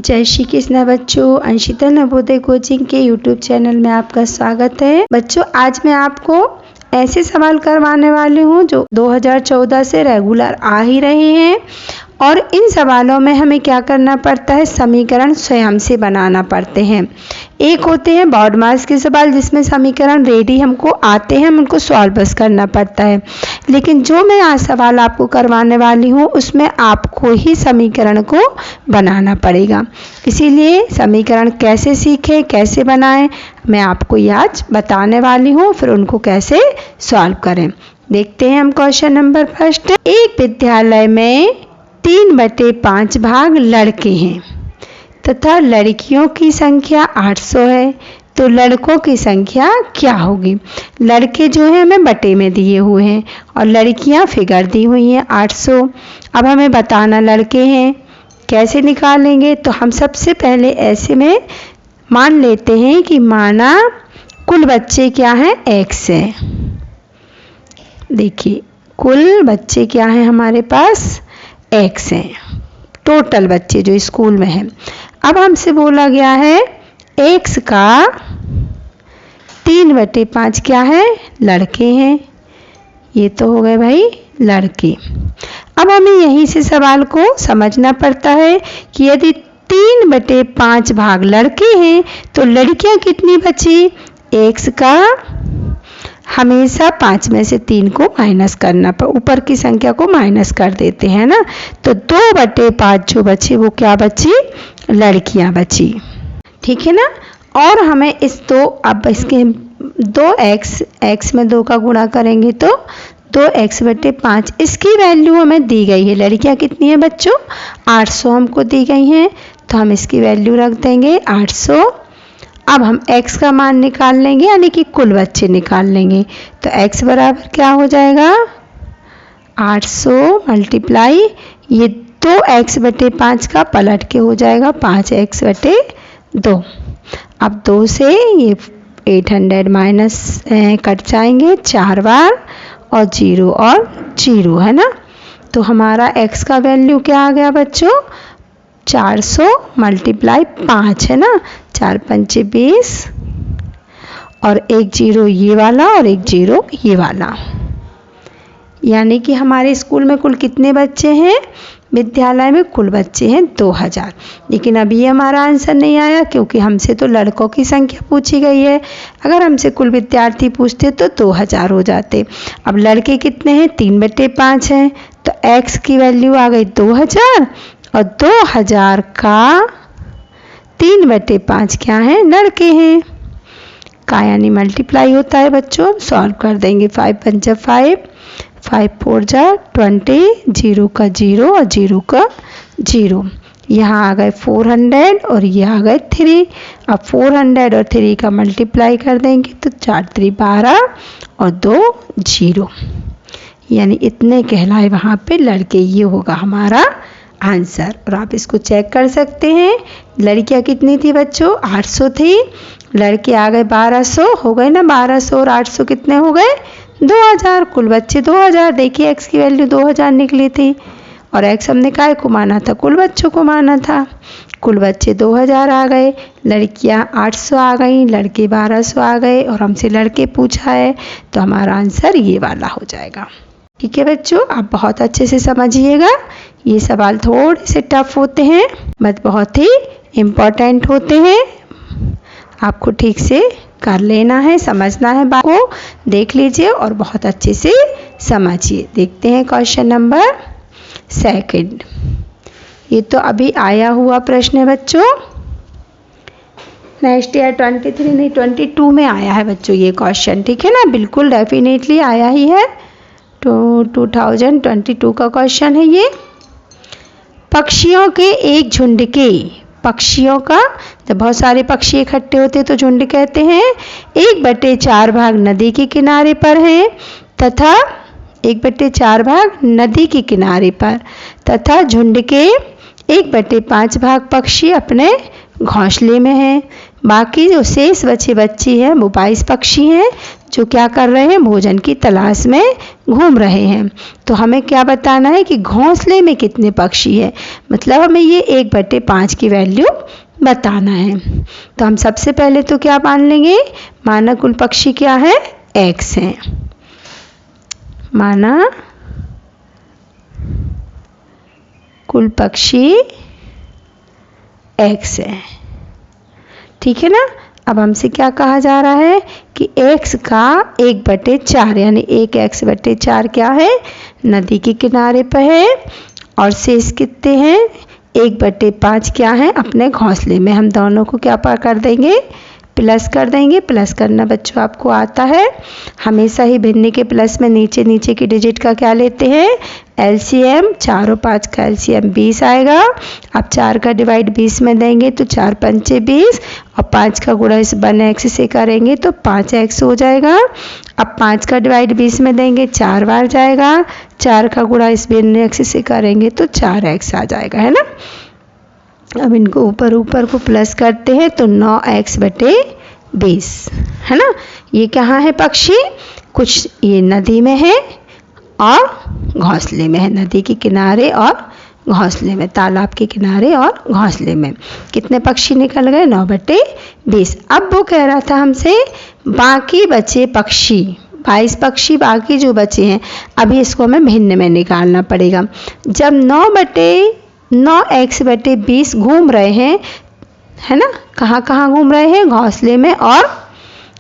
जय श्री कृष्ण बच्चों, अंशिता नवोदय कोचिंग के यूट्यूब चैनल में आपका स्वागत है। बच्चों, आज मैं आपको ऐसे सवाल करवाने वाली हूँ जो 2014 से रेगुलर आ ही रहे हैं और इन सवालों में हमें क्या करना पड़ता है, समीकरण स्वयं से बनाना पड़ते हैं। एक होते हैं बोर्ड मार्क्स के सवाल जिसमें समीकरण रेडी हमको आते हैं, हम उनको सॉल्व बस करना पड़ता है। लेकिन जो मैं आज सवाल आपको करवाने वाली हूँ उसमें आपको ही समीकरण को बनाना पड़ेगा। इसीलिए समीकरण कैसे सीखें, कैसे बनाएं, मैं आपको आज बताने वाली हूँ, फिर उनको कैसे सॉल्व करें। देखते हैं हम क्वेश्चन नंबर फर्स्ट। एक विद्यालय में 3/5 भाग लड़के हैं तथा लड़कियों की संख्या 800 है, तो लड़कों की संख्या क्या होगी। लड़के जो हैं हमें बटे में दिए हुए हैं और लड़कियां फिगर दी हुई हैं 800। अब हमें बताना लड़के हैं, कैसे निकालेंगे। तो हम सबसे पहले ऐसे में मान लेते हैं कि माना कुल बच्चे क्या हैं, x है। देखिए कुल बच्चे क्या हैं हमारे पास, x हैं, टोटल बच्चे जो स्कूल में हैं। अब हमसे बोला गया है x का 3/5 क्या है, लड़के हैं। ये तो हो गए भाई लड़के। अब हमें यहीं से सवाल को समझना पड़ता है कि यदि 3/5 भाग लड़के हैं तो लड़कियां कितनी बची। x का हमेशा 5 में से 3 को माइनस करना, पर ऊपर की संख्या को माइनस कर देते हैं ना, तो 2/5 जो बची वो क्या बची, लड़कियां बची। ठीक है ना। और हमें अब इसके 2x में 2 का गुणा करेंगे तो 2x/5 इसकी वैल्यू हमें दी गई है। लड़कियां कितनी है बच्चों, 800 हमको दी गई हैं, तो हम इसकी वैल्यू रख देंगे 800। अब हम x का मान निकाल लेंगे, यानी कि कुल बच्चे निकाल लेंगे। तो x बराबर क्या हो जाएगा, 800 मल्टीप्लाई ये 2x/5 का पलट के हो जाएगा 5x/2। अब 2 से ये 800 माइनस कट जाएंगे 4 बार और 0 और 0 है ना। तो हमारा x का वैल्यू क्या आ गया बच्चों, 400 मल्टीप्लाई 5 है ना, 4 पंचे 20 और 1 0 ये वाला और 1 0 ये वाला। यानी कि हमारे स्कूल में कुल कितने बच्चे हैं, विद्यालय में कुल बच्चे हैं 2000। लेकिन अभी हमारा आंसर नहीं आया क्योंकि हमसे तो लड़कों की संख्या पूछी गई है। अगर हमसे कुल विद्यार्थी पूछते तो 2000 हो जाते। अब लड़के कितने हैं, 3/5 हैं, तो x की वैल्यू आ गई 2000 और 2000 का 3/5 क्या है, लड़के हैं का, यानी मल्टीप्लाई होता है बच्चों। सॉल्व कर देंगे 5 पंजा 5, 5 4 जा 20, 0 का 0 और 0 का 0। यहाँ आ गए 400 और ये आ गए 3। अब 400 और 3 का मल्टीप्लाई कर देंगे तो 4 3 12 और 2 0, यानी इतने कहलाए वहाँ पे लड़के। ये होगा हमारा आंसर। और आप इसको चेक कर सकते हैं। लड़कियां कितनी थी बच्चों, 800 थी, लड़के आ गए 1200, हो गए ना 1200 और 800 कितने हो गए, 2000। कुल बच्चे 2000। देखिए x की वैल्यू 2000 निकली थी और x हमने काय को माना था, कुल बच्चों को माना था। कुल बच्चे 2000 आ गए, लड़कियां 800 आ गई, लड़के 1200 आ गए और हमसे लड़के पूछा है, तो हमारा आंसर ये वाला हो जाएगा। ठीक है बच्चों, आप बहुत अच्छे से समझिएगा। ये सवाल थोड़े से टफ होते हैं बट बहुत ही इम्पोर्टेंट होते हैं। आपको ठीक से कर लेना है, समझना है, बात को देख लीजिए और बहुत अच्छे से समझिए। देखते हैं क्वेश्चन नंबर सेकंड। ये तो अभी आया हुआ प्रश्न है बच्चों, नेक्स्ट ईयर 23 नहीं 22 में आया है बच्चों ये क्वेश्चन। ठीक है ना, बिल्कुल डेफिनेटली आया ही है, 2022 का क्वेश्चन है ये। पक्षियों के एक झुंड के, पक्षियों का जब बहुत सारे पक्षी इकट्ठे होते तो झुंड कहते हैं, 1/4 भाग नदी के किनारे पर हैं तथा 1/4 भाग नदी के किनारे पर तथा झुंड के 1/5 भाग पक्षी अपने घोंसले में हैं। बाकी जो शेष बचे बच्चे हैं वो 22 पक्षी हैं जो क्या कर रहे हैं, भोजन की तलाश में घूम रहे हैं। तो हमें क्या बताना है कि घोंसले में कितने पक्षी हैं, मतलब हमें ये 1/5 की वैल्यू बताना है। तो हम सबसे पहले तो क्या मान लेंगे, माना कुल पक्षी क्या है, x है। माना कुल पक्षी x है, ठीक है ना। अब हमसे क्या कहा जा रहा है कि x का 1/4 यानी 1x/4 क्या है, नदी के किनारे पर है, और शेष कितने हैं, 1/5 क्या है अपने घोंसले में। हम दोनों को क्या कर देंगे, प्लस कर देंगे। प्लस करना बच्चों आपको आता है, हमेशा ही भिन्न के प्लस में नीचे नीचे की डिजिट का क्या लेते हैं, एलसीएम। 4 और 5 का एलसीएम 20 आएगा। अब 4 का डिवाइड 20 में देंगे तो 4 पंचे 20, और 5 का गुणा इस 1x से करेंगे तो 5x हो जाएगा। अब 5 का डिवाइड 20 में देंगे 4 बार जाएगा, 4 का गुणा इस 1x से करेंगे तो 4x आ जाएगा, है ना। अब इनको ऊपर ऊपर को प्लस करते हैं तो 9x/20, है ना। ये कहाँ है पक्षी, कुछ ये नदी में है और घोंसले में है, नदी के किनारे और घोंसले में, तालाब के किनारे और घोंसले में। कितने पक्षी निकल गए, 9/20। अब वो कह रहा था हमसे बाकी बचे पक्षी, 22 पक्षी बाकी जो बचे हैं, अभी इसको हमें भिन्न में निकालना पड़ेगा। जब 9x/20 घूम रहे हैं, है ना, कहाँ कहाँ घूम रहे हैं, घोंसले में, और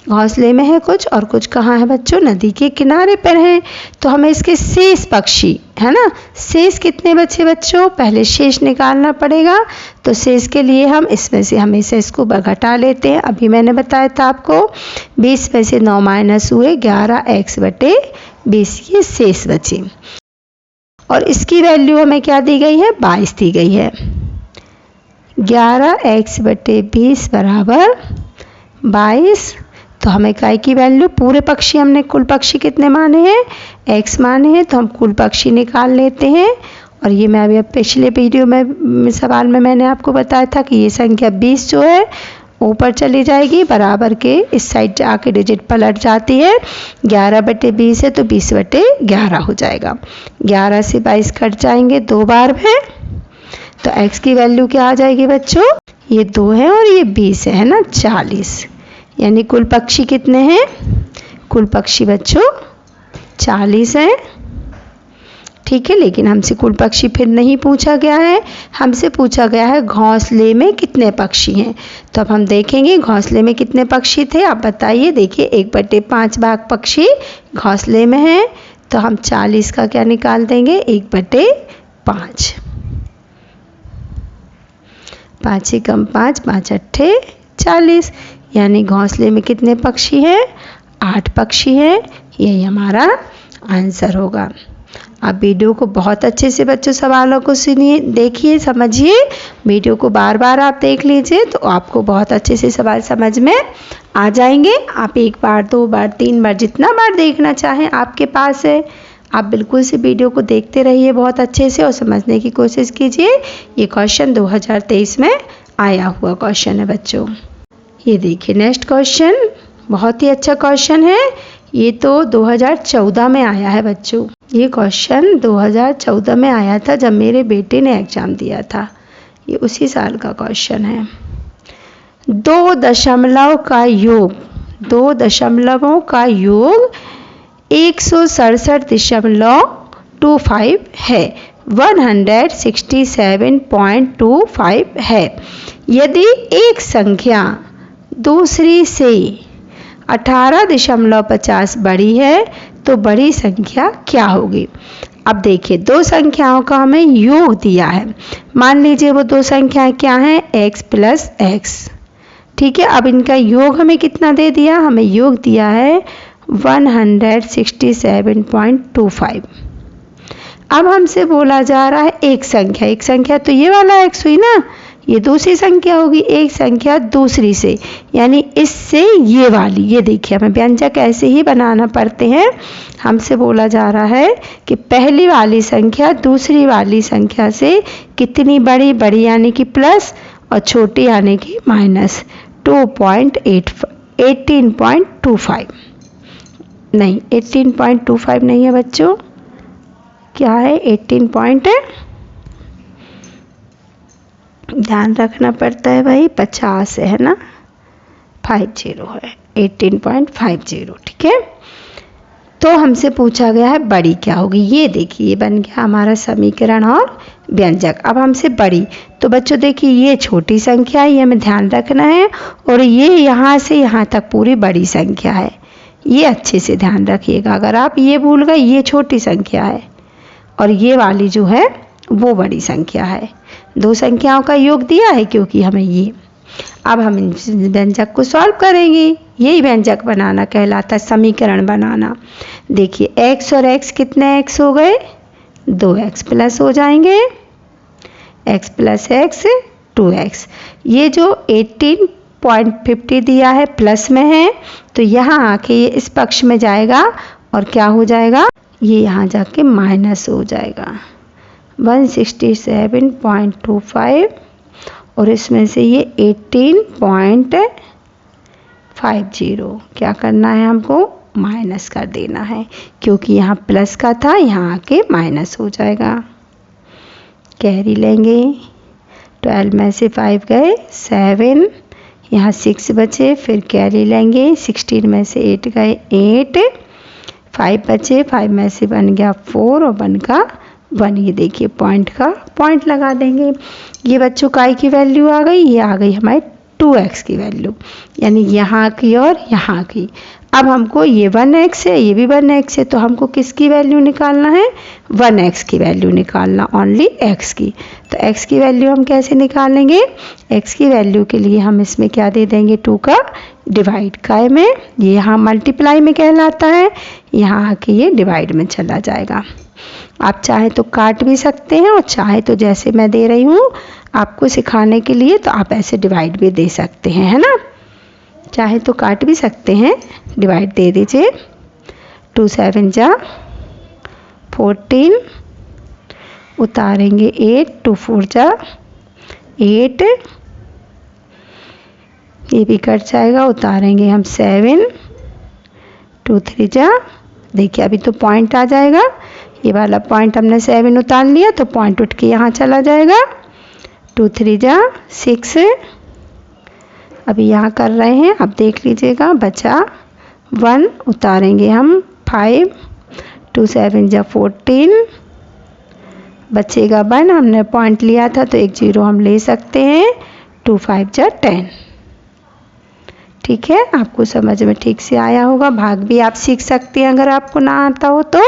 घोंसले में है कुछ, और कुछ कहाँ है बच्चों, नदी के किनारे पर हैं। तो हमें इसके शेष पक्षी, है ना, शेष कितने बचे बच्चों, पहले शेष निकालना पड़ेगा। तो शेष के लिए हम इसमें से हमेशा इसको घटा लेते हैं। अभी मैंने बताया था आपको 20 में से 9 माइनस हुए 11x/20, ये शेष बचे। और इसकी वैल्यू हमें क्या दी गई है, 22 दी गई है। 11x/20 बराबर 22। तो हमें काय की वैल्यू, पूरे पक्षी हमने कुल पक्षी कितने माने हैं, x माने हैं, तो हम कुल पक्षी निकाल लेते हैं। और ये मैं अभी पिछले वीडियो में सवाल में मैंने आपको बताया था कि ये संख्या 20 जो है ऊपर चली जाएगी, बराबर के इस साइड जाके डिजिट पलट जाती है। 11/20 है तो 20/11 हो जाएगा। 11 से 22 कट जाएंगे 2 बार में, तो x की वैल्यू क्या आ जाएगी बच्चों, ये 2 है और ये 20 है ना, 40। यानी कुल पक्षी कितने हैं, कुल पक्षी बच्चों 40 हैं, ठीक है। लेकिन हमसे कुल पक्षी फिर नहीं पूछा गया है, हमसे पूछा गया है घोंसले में कितने पक्षी हैं। तो अब हम देखेंगे घोंसले में कितने पक्षी थे, आप बताइए। देखिए 1/5 भाग पक्षी घोंसले में हैं, तो हम 40 का क्या निकाल देंगे, 1/5। 5 से कम 5, 5 अट्ठे 40। यानी घोंसले में कितने पक्षी हैं, 8 पक्षी हैं। यही हमारा आंसर होगा। आप वीडियो को बहुत अच्छे से बच्चों सवालों को सुनिए, देखिए, समझिए। वीडियो को बार बार आप देख लीजिए तो आपको बहुत अच्छे से सवाल समझ में आ जाएंगे। आप 1 बार 2 बार 3 बार जितना बार देखना चाहें आपके पास है। आप बिल्कुल से वीडियो को देखते रहिए बहुत अच्छे से और समझने की कोशिश कीजिए। ये क्वेश्चन 2023 में आया हुआ क्वेश्चन है बच्चों। ये देखिए नेक्स्ट क्वेश्चन, बहुत ही अच्छा क्वेश्चन है। ये तो 2014 में आया है बच्चों। ये क्वेश्चन 2014 में आया था जब मेरे बेटे ने एग्ज़ाम दिया था। ये उसी साल का क्वेश्चन है। 2 दशमलव का योग, 2 दशमलवों का योग 167.25 है, 167.25 है। यदि एक संख्या दूसरी से 18.50 बड़ी है तो बड़ी संख्या क्या होगी। अब देखिए 2 संख्याओं का हमें योग दिया है। मान लीजिए वो 2 संख्याएं क्या हैं, x प्लस x, ठीक है। अब इनका योग हमें कितना दे दिया, हमें योग दिया है 167.25। अब हमसे बोला जा रहा है एक संख्या तो ये वाला x हुई ना, ये दूसरी संख्या होगी, एक संख्या दूसरी से, यानी इससे ये वाली। ये देखिए हमें व्यंजक ऐसे ही बनाना पड़ते हैं। हमसे बोला जा रहा है कि पहली वाली संख्या दूसरी वाली संख्या से कितनी बड़ी, बड़ी यानी कि प्लस और छोटी यानी कि माइनस। 18.25 नहीं, 18.25 नहीं है बच्चों, क्या है 18 ध्यान रखना पड़ता है भाई, 50 है ना, 50 है, 18.50। ठीक है, तो हमसे पूछा गया है बड़ी क्या होगी। ये देखिए, ये बन गया हमारा समीकरण और व्यंजक। अब हमसे बड़ी, तो बच्चों देखिए ये छोटी संख्या है, ये हमें ध्यान रखना है, और ये यहाँ से यहाँ तक पूरी बड़ी संख्या है, ये अच्छे से ध्यान रखिएगा। अगर आप ये भूल गए, ये छोटी संख्या है और ये वाली जो है वो बड़ी संख्या है। दो संख्याओं का योग दिया है क्योंकि हमें ये। अब हम इन व्यंजक को सॉल्व करेंगे, यही व्यंजक बनाना कहलाता है, समीकरण बनाना। देखिए x और x कितने x हो गए, 2x प्लस हो जाएंगे, x प्लस x 2x। ये जो 18.50 दिया है प्लस में है, तो यहाँ आके ये इस पक्ष में जाएगा और क्या हो जाएगा, ये यहाँ जाके माइनस हो जाएगा 167.25, और इसमें से ये 18.50 क्या करना है, हमको माइनस कर देना है, क्योंकि यहाँ प्लस का था, यहाँ आके माइनस हो जाएगा। कैरी लेंगे, 12 में से 5 गए 7, यहाँ 6 बचे, फिर कैरी लेंगे, 16 में से 8 गए 8, 5 बचे, 5 में से बन गया 4 और 1 का 1। ये देखिए पॉइंट का पॉइंट लगा देंगे। ये बच्चों का की वैल्यू आ गई, ये आ गई हमारी 2x की वैल्यू, यानी यहाँ की और यहाँ की। अब हमको ये 1x है, ये भी 1x है, तो हमको किसकी वैल्यू निकालना है, 1x की वैल्यू निकालना, ओनली x की। तो x की वैल्यू हम कैसे निकालेंगे, x की वैल्यू के लिए हम इसमें क्या दे देंगे, 2 का डिवाइड काय में, ये यहाँ मल्टीप्लाई में कहलाता है, यहाँ आके ये डिवाइड में चला जाएगा। आप चाहे तो काट भी सकते हैं, और चाहे तो जैसे मैं दे रही हूँ आपको सिखाने के लिए, तो आप ऐसे डिवाइड भी दे सकते हैं, है ना, चाहे तो काट भी सकते हैं, डिवाइड दे दीजिए। 2 7 जा 14, उतारेंगे 8, 2 4 जा 8, ये भी कट जाएगा, उतारेंगे हम 7, 2 3 जा, देखिए अभी तो पॉइंट आ जाएगा, ये वाला पॉइंट हमने 7 उतार लिया, तो पॉइंट उठ के यहाँ चला जाएगा। 2 3 जा 6, अभी यहाँ कर रहे हैं, अब देख लीजिएगा, बचा 1, उतारेंगे हम 5, 2 7 जा 14, बचेगा 1, हमने पॉइंट लिया था तो एक 0 हम ले सकते हैं, 2 5 जा 10। ठीक है, आपको समझ में ठीक से आया होगा। भाग भी आप सीख सकते हैं अगर आपको ना आता हो तो।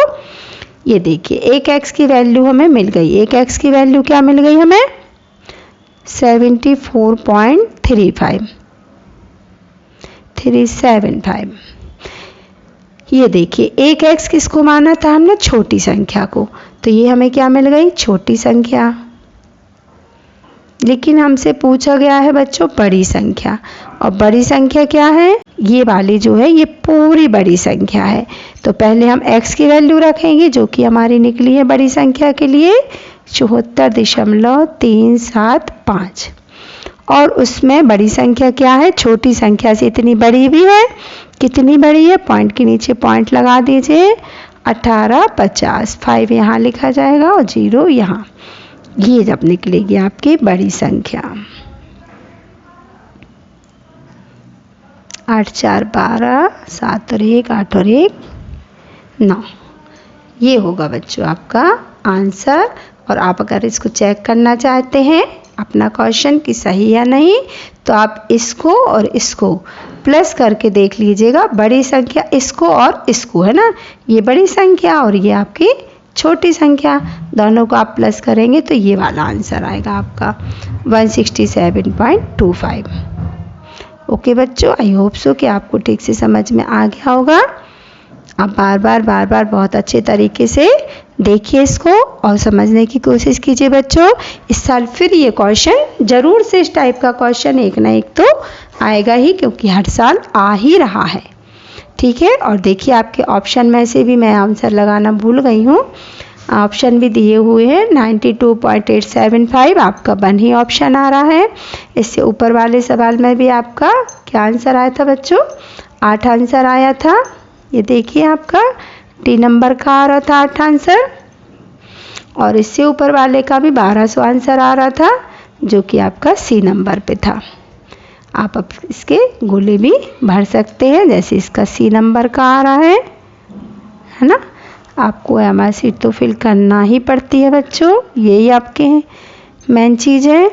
ये देखिए एक x की वैल्यू हमें मिल गई, एक x की वैल्यू क्या मिल गई हमें, 74.375। ये देखिए एक x किसको माना था हमने, छोटी संख्या को, तो ये हमें क्या मिल गई, छोटी संख्या। लेकिन हमसे पूछा गया है बच्चों बड़ी संख्या, और बड़ी संख्या क्या है, ये वाली जो है ये पूरी बड़ी संख्या है। तो पहले हम x की वैल्यू रखेंगे जो कि हमारी निकली है बड़ी संख्या के लिए 74.375, और उसमें बड़ी संख्या क्या है, छोटी संख्या से इतनी बड़ी भी है, कितनी बड़ी है, पॉइंट के नीचे पॉइंट लगा दीजिए, 1850, 5 यहाँ लिखा जाएगा और 0 यहाँ। ये जब निकलेगी आपकी बड़ी संख्या, 8 4 12, 7 और 1 8 और 1 9, ये होगा बच्चों आपका आंसर। और आप अगर इसको चेक करना चाहते हैं अपना क्वेश्चन कि सही या नहीं, तो आप इसको और इसको प्लस करके देख लीजिएगा, बड़ी संख्या इसको और इसको, है ना, ये बड़ी संख्या और ये आपकी छोटी संख्या, दोनों को आप प्लस करेंगे तो ये वाला आंसर आएगा आपका 167.25। ओके बच्चों, आई होप सो कि आपको ठीक से समझ में आ गया होगा। आप बार बार बहुत अच्छे तरीके से देखिए इसको और समझने की कोशिश कीजिए बच्चों। इस साल फिर ये क्वेश्चन जरूर से इस टाइप का क्वेश्चन एक ना एक तो आएगा ही, क्योंकि हर साल आ ही रहा है। ठीक है, और देखिए आपके ऑप्शन में से भी मैं आंसर लगाना भूल गई हूँ, ऑप्शन भी दिए हुए हैं। 92.875 आपका 1 ही ऑप्शन आ रहा है। इससे ऊपर वाले सवाल में भी आपका क्या आंसर आया था बच्चों? 8 आंसर आया था। ये देखिए आपका डी नंबर का आ रहा था 8 आंसर, और इससे ऊपर वाले का भी 1200 आंसर आ रहा था, जो कि आपका सी नंबर पे था। आप अब इसके गोले भी भर सकते हैं, जैसे इसका सी नंबर का आ रहा है ना। आपको एमआर शीट तो फिल करना ही पड़ती है बच्चों, यही आपके मेन चीज़ है।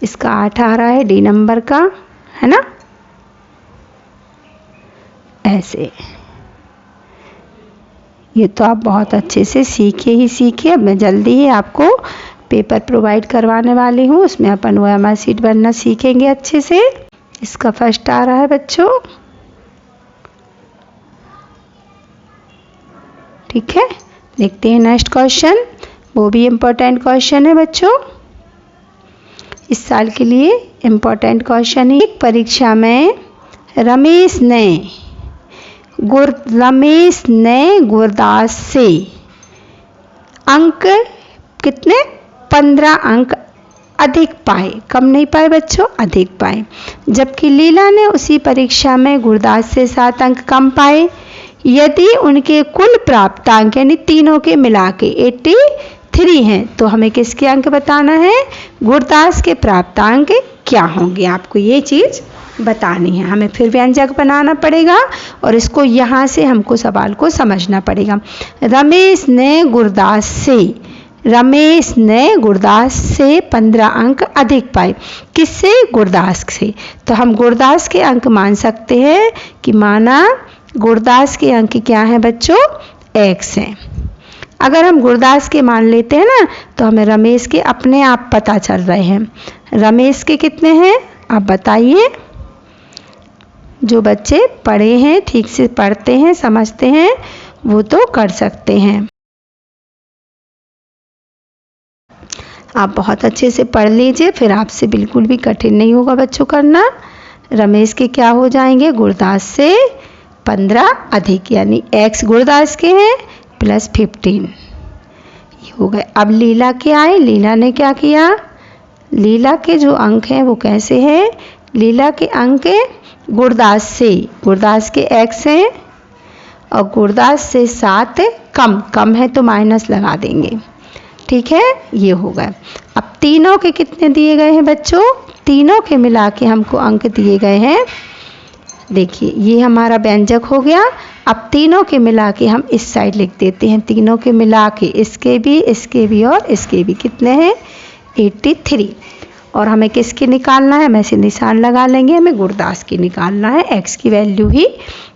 इसका 8 आ रहा है डी नंबर का, है ना। ऐसे ये तो आप बहुत अच्छे से सीखे ही सीखे। अब मैं जल्दी ही आपको पेपर प्रोवाइड करवाने वाली हूँ, उसमें अपन वो एमआर शीट बनना सीखेंगे अच्छे से। इसका फर्स्ट आ रहा है बच्चों, ठीक है। देखते हैं नेक्स्ट क्वेश्चन, वो भी इम्पोर्टेंट क्वेश्चन है बच्चों, इस साल के लिए इम्पोर्टेंट क्वेश्चन है। एक परीक्षा में रमेश ने गुरदास से अंक कितने? 15 अंक अधिक पाए। कम नहीं पाए बच्चों, अधिक पाए। जबकि लीला ने उसी परीक्षा में गुरदास से 7 अंक कम पाए। यदि उनके कुल प्राप्तांक यानी तीनों के मिला के 83 हैं, तो हमें किसके अंक बताना है? गुरदास के प्राप्तांक क्या होंगे, आपको ये चीज़ बतानी है। हमें फिर व्यंजक बनाना पड़ेगा और इसको यहाँ से हमको सवाल को समझना पड़ेगा। रमेश ने गुरदास से 15 अंक अधिक पाए। किससे? गुरदास से। तो हम गुरदास के अंक मान सकते हैं कि माना गुरदास के अंक क्या हैं बच्चों? x हैं। अगर हम गुरदास के मान लेते हैं ना, तो हमें रमेश के अपने आप पता चल रहे हैं। रमेश के कितने हैं आप बताइए? जो बच्चे पढ़े हैं, ठीक से पढ़ते हैं, समझते हैं, वो तो कर सकते हैं। आप बहुत अच्छे से पढ़ लीजिए, फिर आपसे बिल्कुल भी कठिन नहीं होगा बच्चों करना। रमेश के क्या हो जाएंगे? गुरदास से 15 अधिक, यानी x गुरदास के हैं प्लस 15, ये हो गए। अब लीला के आए। लीला ने क्या किया? लीला के जो अंक हैं वो कैसे हैं? लीला के अंक गुरदास के x हैं और गुरदास से 7 कम है तो माइनस लगा देंगे, ठीक है। ये हो गए। अब तीनों के कितने दिए गए हैं बच्चों? तीनों के मिला के हमको अंक दिए गए हैं। देखिए ये हमारा व्यंजक हो गया। अब तीनों के मिला के हम इस साइड लिख देते हैं। तीनों के मिला के इसके भी और इसके भी कितने हैं? 83। और हमें किसकी निकालना है? हम ऐसे निशान लगा लेंगे, हमें गुरदास की निकालना है, x की वैल्यू ही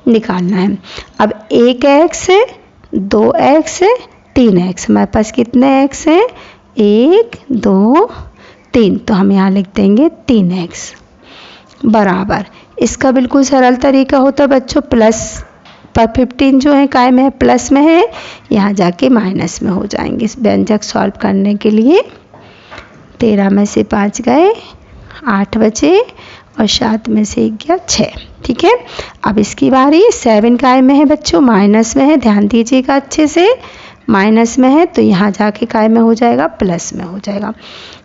निकालना है। अब 1x 2x 3x, हमारे पास कितने x हैं? 1 2 3, तो हम यहाँ लिख देंगे 3x बराबर। इसका बिल्कुल सरल तरीका होता है बच्चों, प्लस पर 15 जो है काय में है? प्लस में है, यहाँ जाके माइनस में हो जाएंगे इस व्यंजक सॉल्व करने के लिए। 13 में से 5 गए, 8 बचे और 7 में से 1 गया 6, ठीक है। अब इसकी बारी 7 काय में है बच्चों? माइनस में है, ध्यान दीजिएगा अच्छे से। माइनस में है तो यहाँ जाके काय में हो जाएगा? प्लस में हो जाएगा।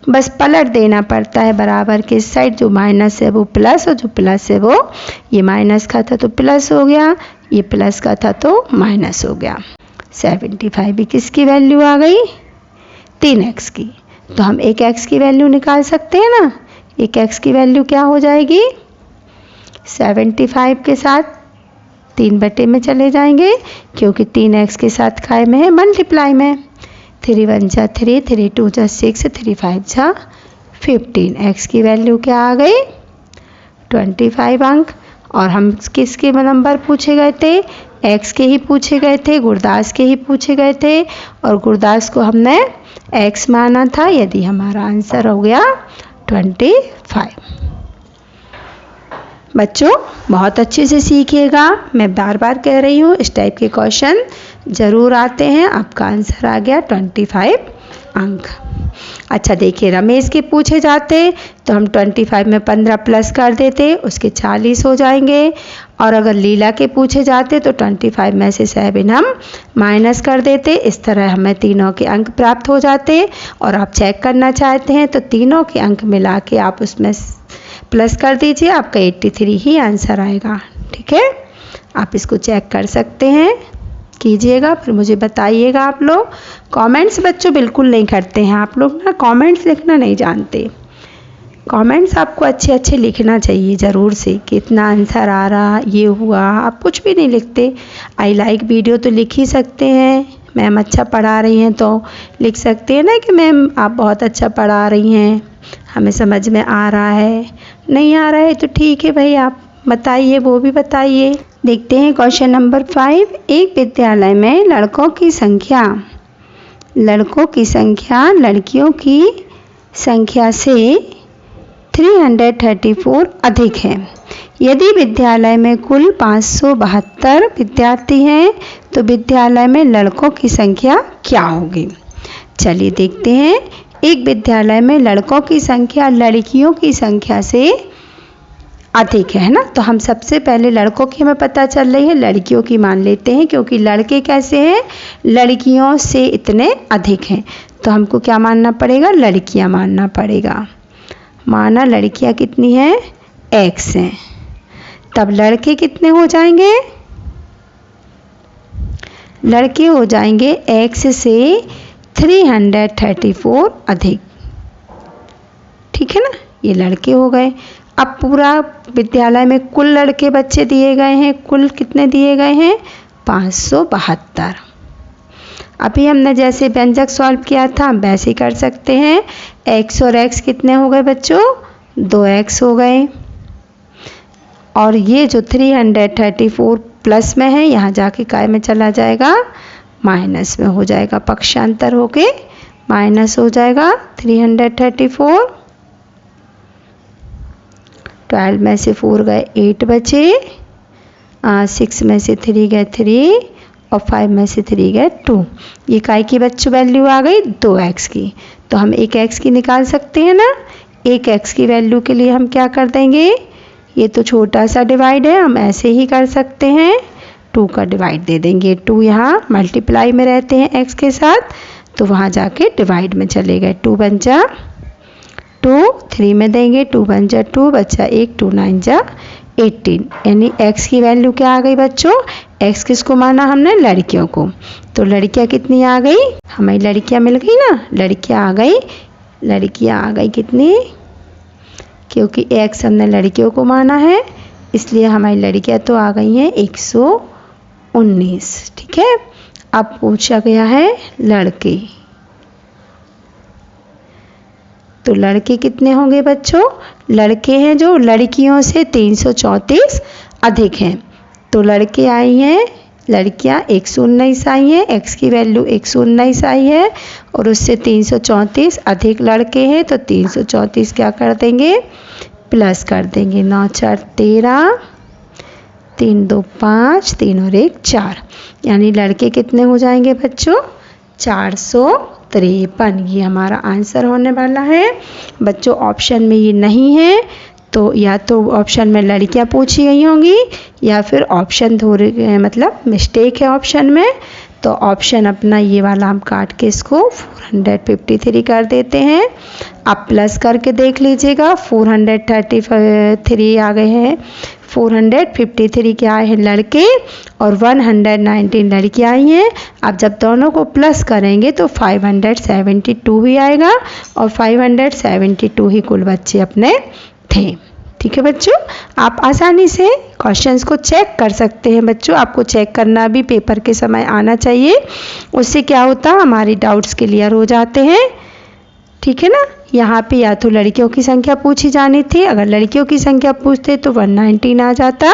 बस पलट देना पड़ता है बराबर के साइड, जो माइनस है वो प्लस और जो प्लस है वो, ये माइनस का था तो प्लस हो गया, ये प्लस का था तो माइनस हो गया। 75 भी किसकी वैल्यू आ गई? 3x की। तो हम एक x की वैल्यू निकाल सकते हैं ना। एक x की वैल्यू क्या हो जाएगी? 75 के साथ 3 बटे में चले जाएंगे, क्योंकि 3x के साथ काय में है? मल्टीप्लाई में। 3 1 जा 3, 3 2 जा 6, 3 5 जा 15। x की वैल्यू क्या आ गई? 25 अंक। और हम किसके नंबर पूछे गए थे? x के ही पूछे गए थे, गुरदास के ही पूछे गए थे, और गुरदास को हमने x माना था। यदि हमारा आंसर हो गया 25। बच्चों बहुत अच्छे से सीखिएगा, मैं बार बार कह रही हूँ, इस टाइप के क्वेश्चन ज़रूर आते हैं। आपका आंसर आ गया 25 अंक। अच्छा देखिए, रमेश के पूछे जाते तो हम 25 में 15 प्लस कर देते, उसके 40 हो जाएंगे। और अगर लीला के पूछे जाते तो 25 में से 7 हम माइनस कर देते। इस तरह हमें तीनों के अंक प्राप्त हो जाते। और आप चेक करना चाहते हैं तो तीनों के अंक मिला के आप उसमें प्लस कर दीजिए, आपका 83 ही आंसर आएगा। ठीक है, आप इसको चेक कर सकते हैं, कीजिएगा, फिर मुझे बताइएगा। आप लोग कमेंट्स बच्चों बिल्कुल नहीं करते हैं, आप लोग ना कमेंट्स लिखना नहीं जानते। कमेंट्स आपको अच्छे अच्छे लिखना चाहिए ज़रूर से, कि इतना आंसर आ रहा, ये हुआ। आप कुछ भी नहीं लिखते। आई लाइक वीडियो तो लिख ही सकते हैं, मैम अच्छा पढ़ा रही हैं तो लिख सकते हैं ना कि मैम आप बहुत अच्छा पढ़ा रही हैं, हमें समझ में आ रहा है। नहीं आ रहा है तो ठीक है भाई, आप बताइए, वो भी बताइए। देखते हैं क्वेश्चन नंबर 5। एक विद्यालय में लड़कों की संख्या लड़कियों की संख्या से 334 अधिक है। यदि विद्यालय में कुल 572 विद्यार्थी हैं तो विद्यालय में लड़कों की संख्या क्या होगी? चलिए देखते हैं। एक विद्यालय में लड़कों की संख्या लड़कियों की संख्या से अधिक है ना, तो हम सबसे पहले लड़कों की हमें पता चल रही है, लड़कियों की मान लेते हैं, क्योंकि लड़के कैसे हैं, लड़कियों से इतने अधिक हैं। तो हमको क्या मानना पड़ेगा, लड़कियां मानना पड़ेगा। माना लड़कियां कितनी हैं, x हैं। तब लड़के कितने हो जाएंगे, लड़के हो जाएंगे x से 334 अधिक। ठीक है ना, ये लड़के हो गए। अब पूरा विद्यालय में कुल लड़के बच्चे दिए गए हैं, कुल कितने दिए गए हैं, 572। अभी हमने जैसे व्यंजक सॉल्व किया था हम वैसे ही कर सकते हैं। x और x कितने हो गए बच्चों, 2x हो गए। और ये जो 334 प्लस में है, यहाँ जाके काय में चला जाएगा, माइनस में हो जाएगा, पक्षांतर होके माइनस हो जाएगा। 334, 12 में से 4 गए 8 बचे, 6 में से 3 गए 3 और 5 में से 3 गए 2। ये काय की बच्चों वैल्यू आ गई 2x की। तो हम एक x की निकाल सकते हैं ना। एक x की वैल्यू के लिए हम क्या कर देंगे, ये तो छोटा सा डिवाइड है, हम ऐसे ही कर सकते हैं, 2 का डिवाइड दे देंगे। 2 यहाँ मल्टीप्लाई में रहते हैं x के साथ, तो वहाँ जाके डिवाइड में चले गए। 2 बन जा 2, 3 में देंगे, 2 बन जा 2, बच्चा 1, 2 9 जा 18। यानी x की वैल्यू क्या आ गई बच्चों, x किसको माना हमने, लड़कियों को। तो लड़कियां कितनी आ गई, हमें लड़कियां मिल गई ना, लड़कियां आ गई कितनी, क्योंकि x हमने लड़कियों को माना है, इसलिए हमारी लड़कियां तो आ गई हैं 119। ठीक है, अब पूछा गया है लड़के, तो लड़के कितने होंगे बच्चों, लड़के हैं जो लड़कियों से 334 अधिक हैं। तो लड़के आई हैं, लड़कियां 119 आई हैं, x की वैल्यू 119 आई है, और उससे 334 अधिक लड़के हैं, तो 334 क्या कर देंगे, प्लस कर देंगे। 9 4 13, 3 2 5, 3 और 1 4, यानी लड़के कितने हो जाएंगे बच्चों, 453। ये हमारा आंसर होने वाला है बच्चों। ऑप्शन में ये नहीं है, तो या तो ऑप्शन में लड़कियां पूछी गई होंगी, या फिर ऑप्शन थोड़े मतलब मिस्टेक है ऑप्शन में। तो ऑप्शन अपना ये वाला हम काट के इसको 453 कर देते हैं। आप प्लस करके देख लीजिएगा, 433 आ गए हैं, 453 क्या आए हैं लड़के, और 119 लड़कियां आई हैं। अब जब दोनों को प्लस करेंगे तो 572 ही आएगा, और 572 ही कुल बच्चे अपने थे। ठीक है बच्चों, आप आसानी से क्वेश्चंस को चेक कर सकते हैं बच्चों। आपको चेक करना भी पेपर के समय आना चाहिए, उससे क्या होता है हमारी डाउट्स क्लियर हो जाते हैं। ठीक है ना, यहाँ पे या तो लड़कियों की संख्या पूछी जानी थी, अगर लड़कियों की संख्या पूछते तो 119 आ जाता,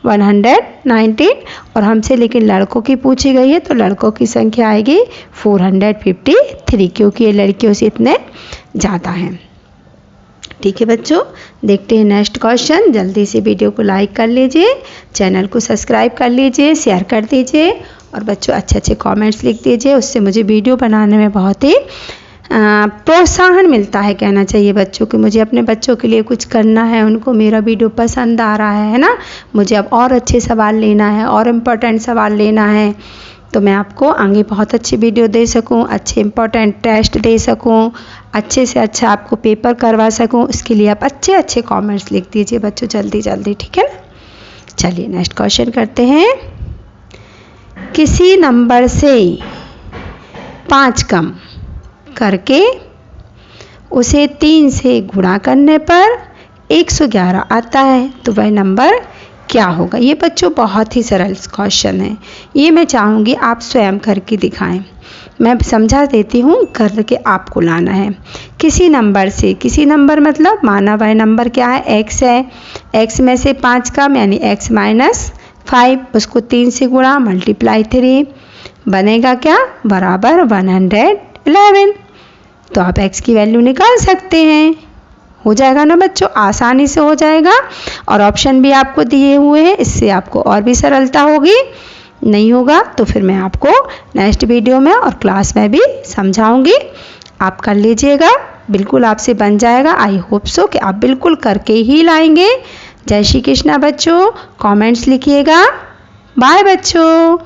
119, और हमसे लेकिन लड़कों की पूछी गई है तो लड़कों की संख्या आएगी 453, क्योंकि ये लड़कियों से इतने ज़्यादा हैं। ठीक है बच्चों, देखते हैं नेक्स्ट क्वेश्चन। जल्दी से वीडियो को लाइक कर लीजिए, चैनल को सब्सक्राइब कर लीजिए, शेयर कर दीजिए, और बच्चों अच्छे अच्छे कमेंट्स लिख दीजिए, उससे मुझे वीडियो बनाने में बहुत ही प्रोत्साहन मिलता है, कहना चाहिए बच्चों को। मुझे अपने बच्चों के लिए कुछ करना है, उनको मेरा वीडियो पसंद आ रहा है ना, मुझे अब और अच्छे सवाल लेना है और इम्पोर्टेंट सवाल लेना है, तो मैं आपको आगे बहुत अच्छी वीडियो दे सकूं, अच्छे इम्पोर्टेंट टेस्ट दे सकूं, अच्छे से अच्छा आपको पेपर करवा सकूं। उसके लिए आप अच्छे अच्छे कमेंट्स लिख दीजिए बच्चों, जल्दी जल्दी, ठीक है ना। चलिए नेक्स्ट क्वेश्चन करते हैं। किसी नंबर से 5 कम करके उसे 3 से गुणा करने पर 111 आता है, तो वह नंबर क्या होगा। ये बच्चों बहुत ही सरल क्वेश्चन है, ये मैं चाहूँगी आप स्वयं करके दिखाएं। मैं समझा देती हूँ, करके आपको लाना है। किसी नंबर से, किसी नंबर मतलब माना वह नंबर क्या है, x है, x में से 5 कम यानी x माइनस 5, उसको 3 से गुणा मल्टीप्लाई 3 बनेगा क्या, बराबर 111। तो आप x की वैल्यू निकाल सकते हैं, हो जाएगा ना बच्चों, आसानी से हो जाएगा। और ऑप्शन भी आपको दिए हुए हैं, इससे आपको और भी सरलता होगी। नहीं होगा तो फिर मैं आपको नेक्स्ट वीडियो में और क्लास में भी समझाऊंगी, आप कर लीजिएगा, बिल्कुल आपसे बन जाएगा। आई होप सो कि आप बिल्कुल करके ही लाएंगे। जय श्री कृष्णा बच्चों, कमेंट्स लिखिएगा। बाय बच्चों।